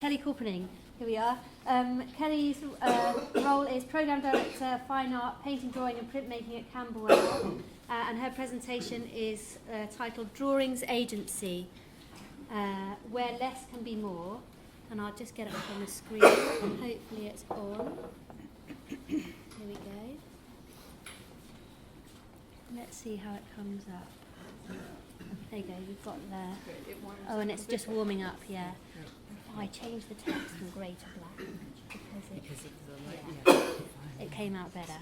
Kelly Chorpening. Here we are. Kelly's role is Programme Director, Fine Art, Painting, Drawing and Printmaking at Camberwell. And her presentation is titled Drawings Agency, Where Less Can Be More. And I'll just get it up on the screen. Hopefully it's on. Here we go. Let's see how it comes up. There you go, we've got there. Oh, and it's just warming up, yeah. Oh, I changed the text from grey to black because it came out better.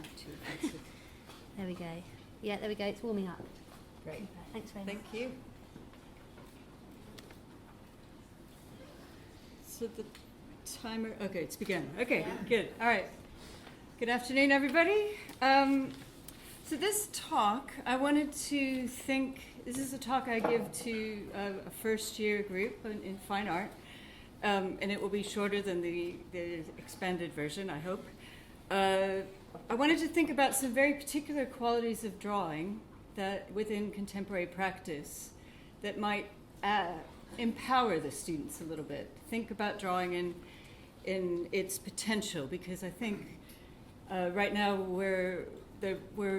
There we go. Yeah, there we go, it's warming up. Great. Thanks very much. Thank you. So the timer, okay, it's begun. Okay, good. All right. Good afternoon, everybody. So this talk, I wanted to think, this is a talk I give to a first-year group in fine art, and it will be shorter than the expanded version, I hope. I wanted to think about some very particular qualities of drawing that within contemporary practice that might empower the students a little bit. Think about drawing in its potential, because I think right now we're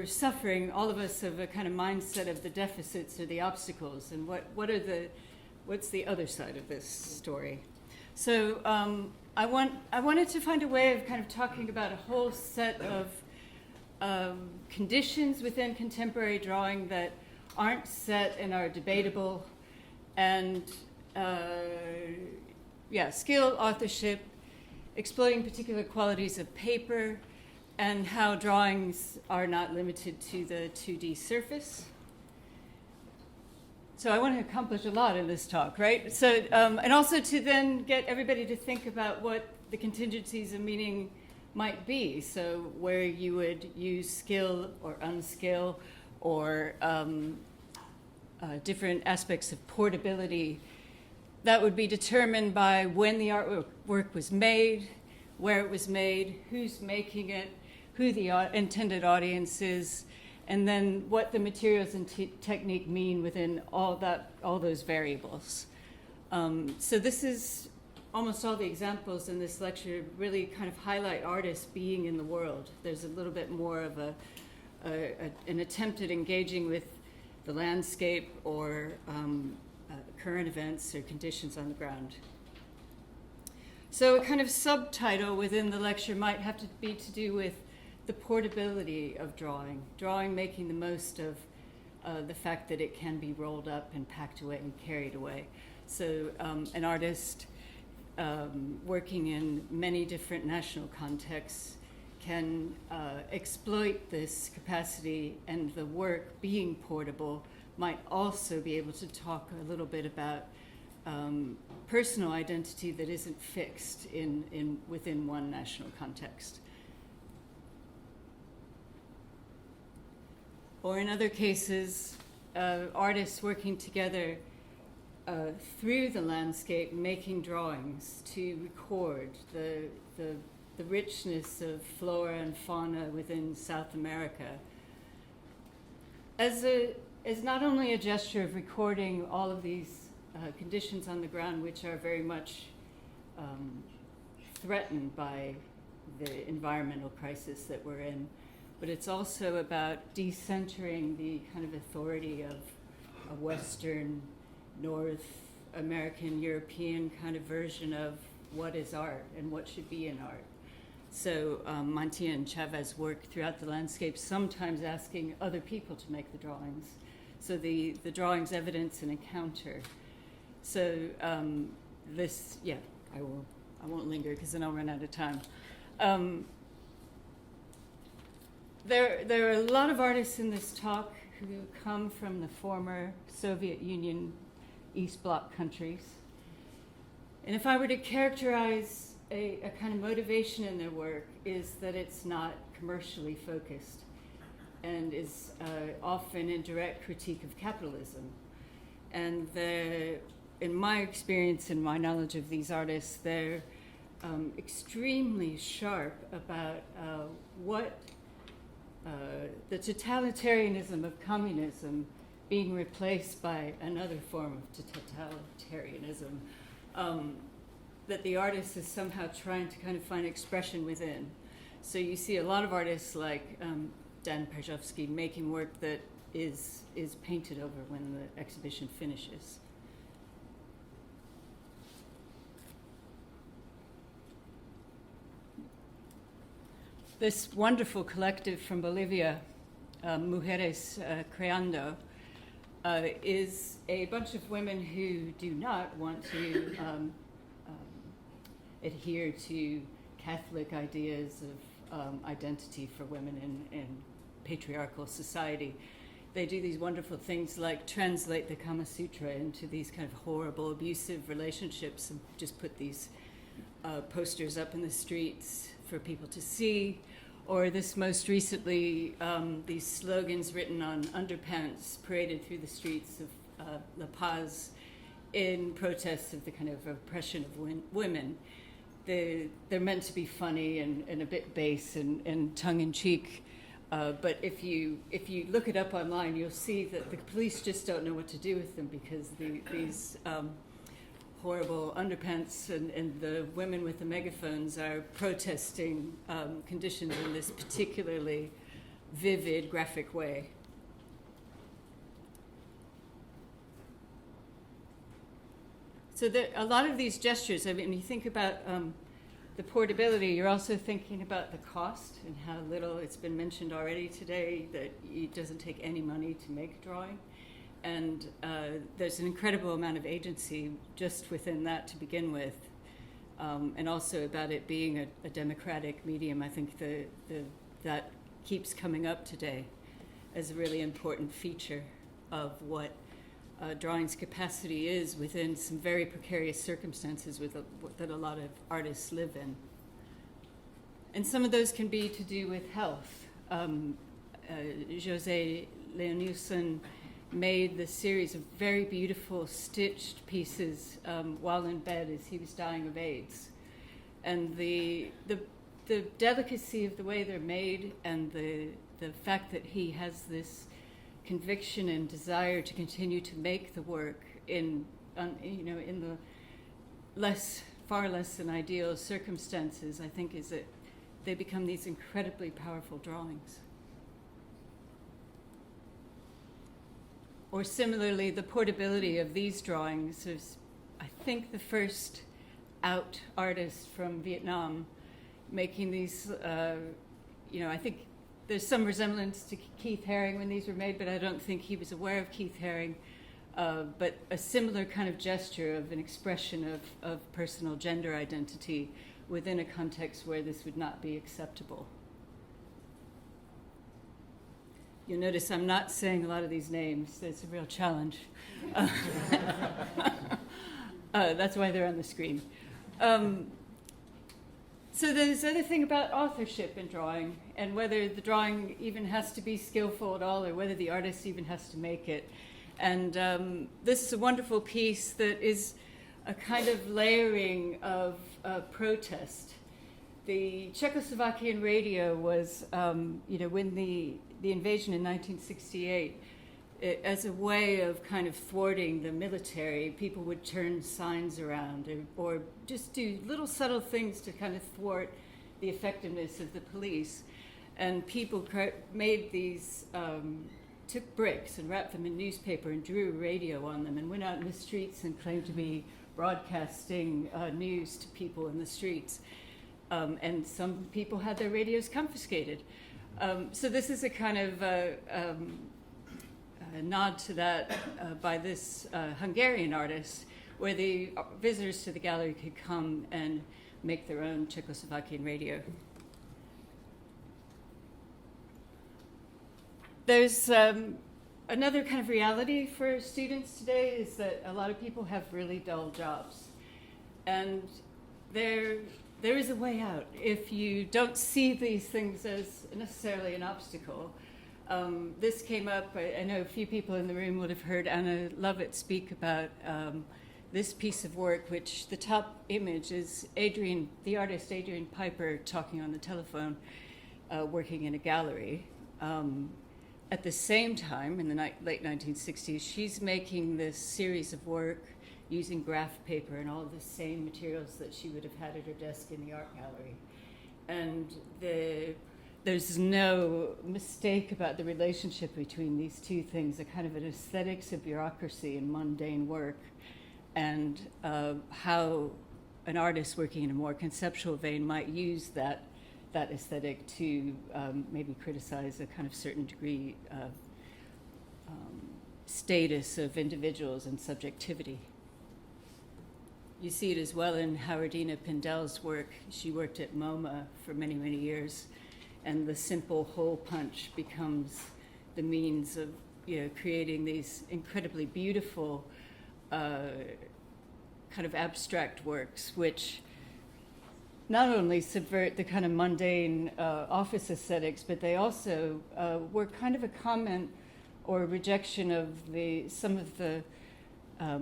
suffering, all of us, of a kind of mindset of the deficits or the obstacles, and what's the other side of this story. So I wanted to find a way of kind of talking about a whole set of conditions within contemporary drawing that aren't set and are debatable, and skill, authorship, exploiting particular qualities of paper, and how drawings are not limited to the 2D surface. So I want to accomplish a lot in this talk, right? So, and also to then get everybody to think about what the contingencies of meaning might be. So where you would use skill or unskill, or different aspects of portability that would be determined by when the artwork was made, where it was made, who's making it, who the intended audience is, and then what the materials and technique mean within all those variables. So this is almost all the examples in this lecture really kind of highlight artists being in the world. There's a little bit more of an attempt at engaging with the landscape or current events or conditions on the ground. So a kind of subtitle within the lecture might have to be to do with the portability of drawing making the most of the fact that it can be rolled up and packed away and carried away. So an artist working in many different national contexts can exploit this capacity, and the work being portable might also be able to talk a little bit about personal identity that isn't fixed within one national context. Or in other cases, artists working together through the landscape, making drawings to record the richness of flora and fauna within South America, as not only a gesture of recording all of these conditions on the ground, which are very much threatened by the environmental crisis that we're in, but it's also about decentering the kind of authority of a Western, North American, European kind of version of what is art and what should be in art. So Mantia and Chavez work throughout the landscape, sometimes asking other people to make the drawings. So the drawings evidence an encounter. So I won't linger because then I'll run out of time. There are a lot of artists in this talk who come from the former Soviet Union East Bloc countries. And if I were to characterize a kind of motivation in their work, is that it's not commercially focused and is often in direct critique of capitalism. And in my experience and my knowledge of these artists, they're extremely sharp about what the totalitarianism of communism being replaced by another form of totalitarianism that the artist is somehow trying to kind of find expression within. So you see a lot of artists like Dan Perzhowski making work that is painted over when the exhibition finishes. This wonderful collective from Bolivia, Mujeres Creando, is a bunch of women who do not want to adhere to Catholic ideas of identity for women in patriarchal society. They do these wonderful things like translate the Kama Sutra into these kind of horrible, abusive relationships and just put these posters up in the streets for people to see. Or this most recently, these slogans written on underpants paraded through the streets of La Paz in protest of the kind of oppression of women. They're meant to be funny and a bit base and tongue-in-cheek, but if you look it up online, you'll see that the police just don't know what to do with them because these horrible underpants and the women with the megaphones are protesting conditions in this particularly vivid, graphic way. So a lot of these gestures, I mean, you think about the portability, you're also thinking about the cost and how little, it's been mentioned already today, that it doesn't take any money to make a drawing. And there's an incredible amount of agency just within that to begin with. And also about it being a democratic medium. I think that keeps coming up today as a really important feature of what drawing's capacity is within some very precarious circumstances that a lot of artists live in. And some of those can be to do with health. Jose Leonilson made this series of very beautiful stitched pieces while in bed as he was dying of AIDS. And the delicacy of the way they're made and the fact that he has this conviction and desire to continue to make the work in the far less than ideal circumstances, I think is that they become these incredibly powerful drawings. Or similarly, the portability of these drawings is, I think, the first out artist from Vietnam making these, I think there's some resemblance to Keith Haring when these were made, but I don't think he was aware of Keith Haring. But a similar kind of gesture of an expression of personal gender identity within a context where this would not be acceptable. You'll notice I'm not saying a lot of these names. It's a real challenge. That's why they're on the screen. So there's the other thing about authorship in drawing and whether the drawing even has to be skillful at all or whether the artist even has to make it. And this is a wonderful piece that is a kind of layering of protest. The Czechoslovakian Radio was, when the invasion in 1968, as a way of kind of thwarting the military, people would turn signs around or just do little subtle things to kind of thwart the effectiveness of the police. And people made these, took bricks and wrapped them in newspaper and drew a radio on them and went out in the streets and claimed to be broadcasting news to people in the streets. And some people had their radios confiscated. So this is a kind of a nod to that by this Hungarian artist, where the visitors to the gallery could come and make their own Czechoslovakian radio. There's another kind of reality for students today is that a lot of people have really dull jobs. And there is a way out if you don't see these things as necessarily an obstacle. This came up, I know a few people in the room would have heard Anna Lovett speak about this piece of work, which the top image is the artist Adrian Piper talking on the telephone, working in a gallery. At the same time, in the late 1960s, she's making this series of work using graph paper and all of the same materials that she would have had at her desk in the art gallery. And there's no mistake about the relationship between these two things, a kind of an aesthetics of bureaucracy and mundane work, and how an artist working in a more conceptual vein might use that aesthetic to maybe criticize a kind of certain degree of status of individuals and subjectivity. You see it as well in Howardina Pindell's work. She worked at MoMA for many, many years, and the simple hole punch becomes the means of creating these incredibly beautiful kind of abstract works, which not only subvert the kind of mundane office aesthetics, but they also were kind of a comment or a rejection of some of the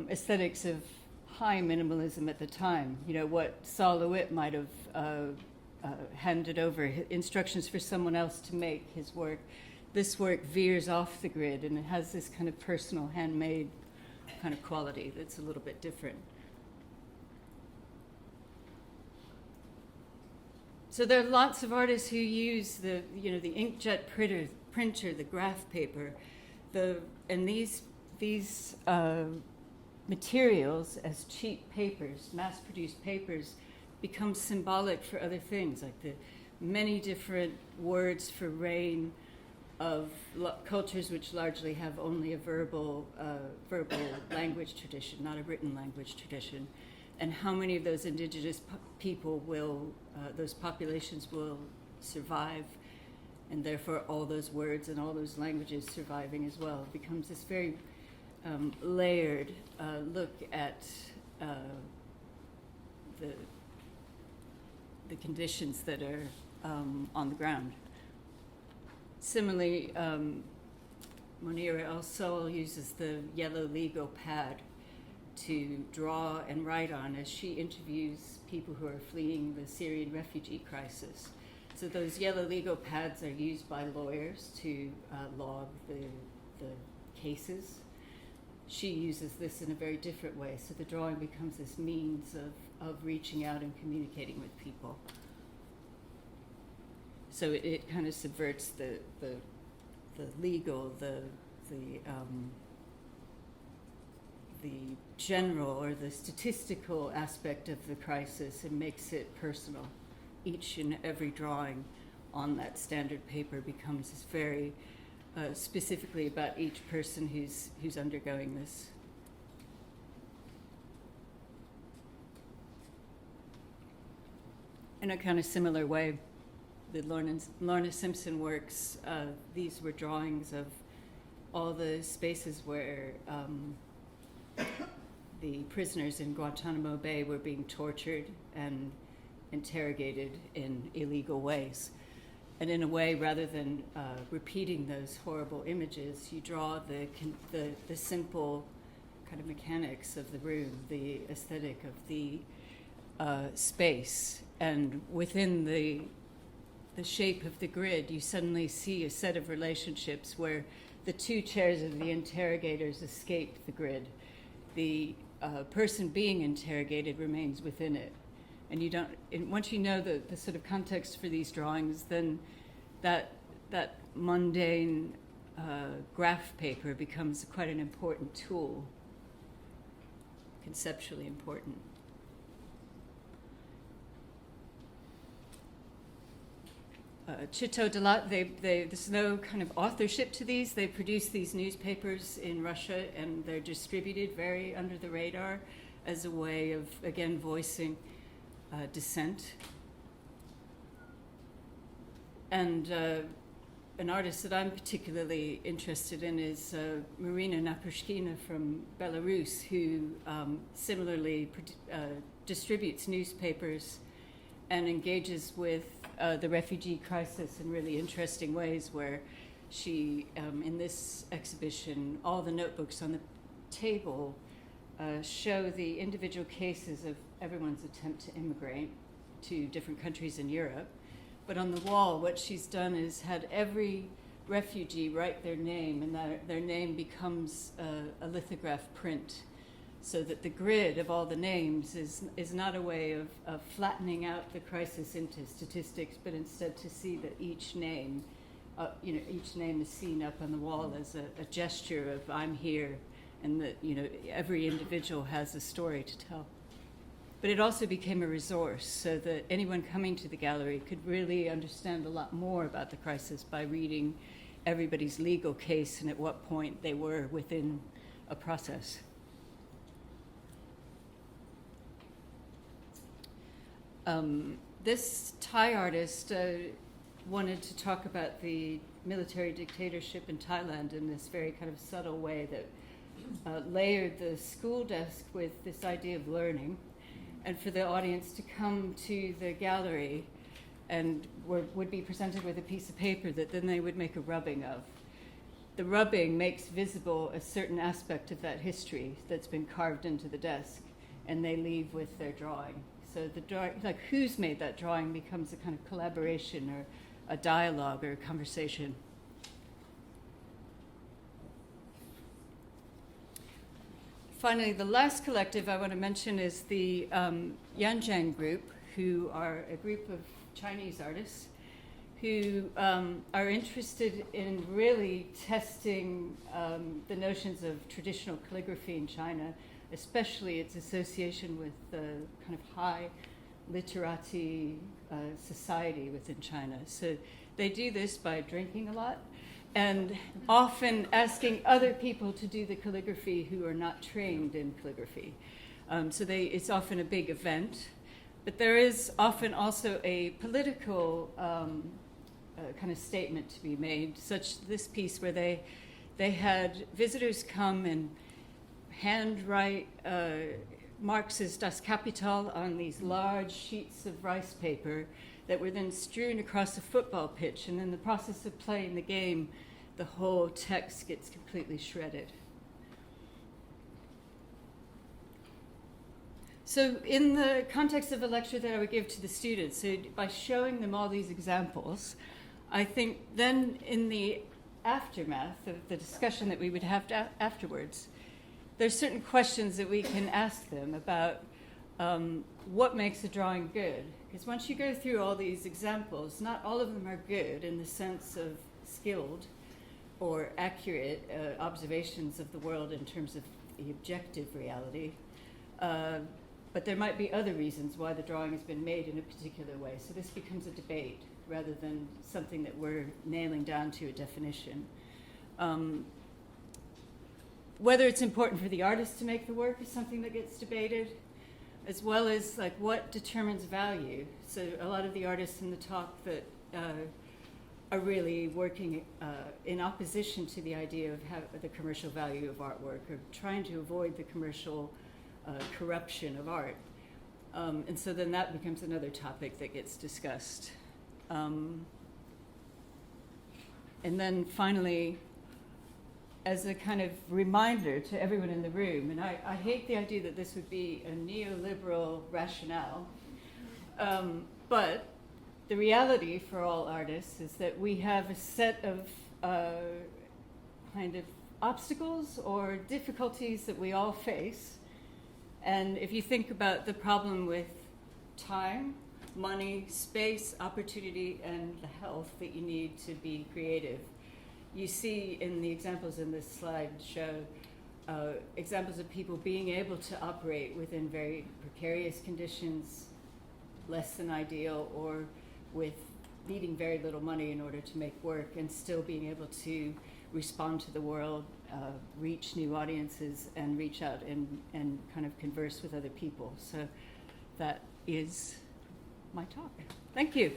aesthetics of high minimalism at the time. What Saul LeWitt might have handed over instructions for someone else to make his work. This work veers off the grid, and it has this kind of personal, handmade kind of quality that's a little bit different. So there are lots of artists who use the inkjet printer, the graph paper, and these materials as cheap papers, mass-produced papers, become symbolic for other things, like the many different words for rain of cultures which largely have only a verbal language tradition, not a written language tradition, and how many of those indigenous people those populations will survive, and therefore all those words and all those languages surviving as well. It becomes this very layered look at the conditions that are on the ground. Similarly, Monira El Sol uses the yellow Lego pad to draw and write on as she interviews people who are fleeing the Syrian refugee crisis. So those yellow Lego pads are used by lawyers to log the cases. She uses this in a very different way, so the drawing becomes this means of reaching out and communicating with people. So it kind of subverts the legal, the general or the statistical aspect of the crisis and makes it personal. Each and every drawing on that standard paper becomes this very specifically about each person who's undergoing this. In a kind of similar way, the Lorna Simpson works, these were drawings of all the spaces where the prisoners in Guantanamo Bay were being tortured and interrogated in illegal ways. And in a way, rather than repeating those horrible images, you draw the simple kind of mechanics of the room, the aesthetic of the space. And within the shape of the grid, you suddenly see a set of relationships where the two chairs of the interrogators escape the grid. The person being interrogated remains within it. And you don't. And once you know the sort of context for these drawings, then that mundane graph paper becomes quite an important tool, conceptually important. Chito Delat, there's no kind of authorship to these. They produce these newspapers in Russia, and they're distributed very under the radar as a way of, again, voicing dissent. And an artist that I'm particularly interested in is Marina Napushkina from Belarus, who similarly distributes newspapers and engages with the refugee crisis in really interesting ways, where she, in this exhibition, all the notebooks on the table show the individual cases of everyone's attempt to immigrate to different countries in Europe. But on the wall, what she's done is had every refugee write their name, and their name becomes a lithograph print. so that the grid of all the names is not a way of flattening out the crisis into statistics, but instead to see that each name is seen up on the wall as a gesture of I'm here, and that every individual has a story to tell. But it also became a resource so that anyone coming to the gallery could really understand a lot more about the crisis by reading everybody's legal case and at what point they were within a process. This Thai artist wanted to talk about the military dictatorship in Thailand in this very kind of subtle way that layered the school desk with this idea of learning, and for the audience to come to the gallery and would be presented with a piece of paper that then they would make a rubbing of. The rubbing makes visible a certain aspect of that history that's been carved into the desk, and they leave with their drawing. So the drawing, like who's made that drawing, becomes a kind of collaboration or a dialogue or a conversation. Finally, the last collective I want to mention is the Yong group, who are a group of Chinese artists who are interested in really testing the notions of traditional calligraphy in China, especially its association with the kind of high literati society within China. So they do this by drinking a lot and often asking other people to do the calligraphy who are not trained in calligraphy. So it's often a big event, but there is often also a political kind of statement to be made, such this piece where they had visitors come and handwrite Marx's Das Kapital on these large sheets of rice paper that were then strewn across a football pitch, and in the process of playing the game, the whole text gets completely shredded. So in the context of a lecture that I would give to the students, so by showing them all these examples, I think then in the aftermath of the discussion that we would have afterwards, there's certain questions that we can ask them about what makes a drawing good. Because once you go through all these examples, not all of them are good in the sense of skilled or accurate observations of the world in terms of the objective reality. But there might be other reasons why the drawing has been made in a particular way. So this becomes a debate rather than something that we're nailing down to a definition. Whether it's important for the artist to make the work is something that gets debated, as well as like what determines value. So a lot of the artists in the talk that are really working in opposition to the idea of the commercial value of artwork, or trying to avoid the commercial corruption of art. And so then that becomes another topic that gets discussed. And then finally, as a kind of reminder to everyone in the room, and I hate the idea that this would be a neoliberal rationale, but the reality for all artists is that we have a set of kind of obstacles or difficulties that we all face. And if you think about the problem with time, money, space, opportunity, and the health that you need to be creative, you see in the examples in this slide show examples of people being able to operate within very precarious conditions, less than ideal, or with needing very little money in order to make work, and still being able to respond to the world, reach new audiences, and reach out and kind of converse with other people. So that is my talk. Thank you.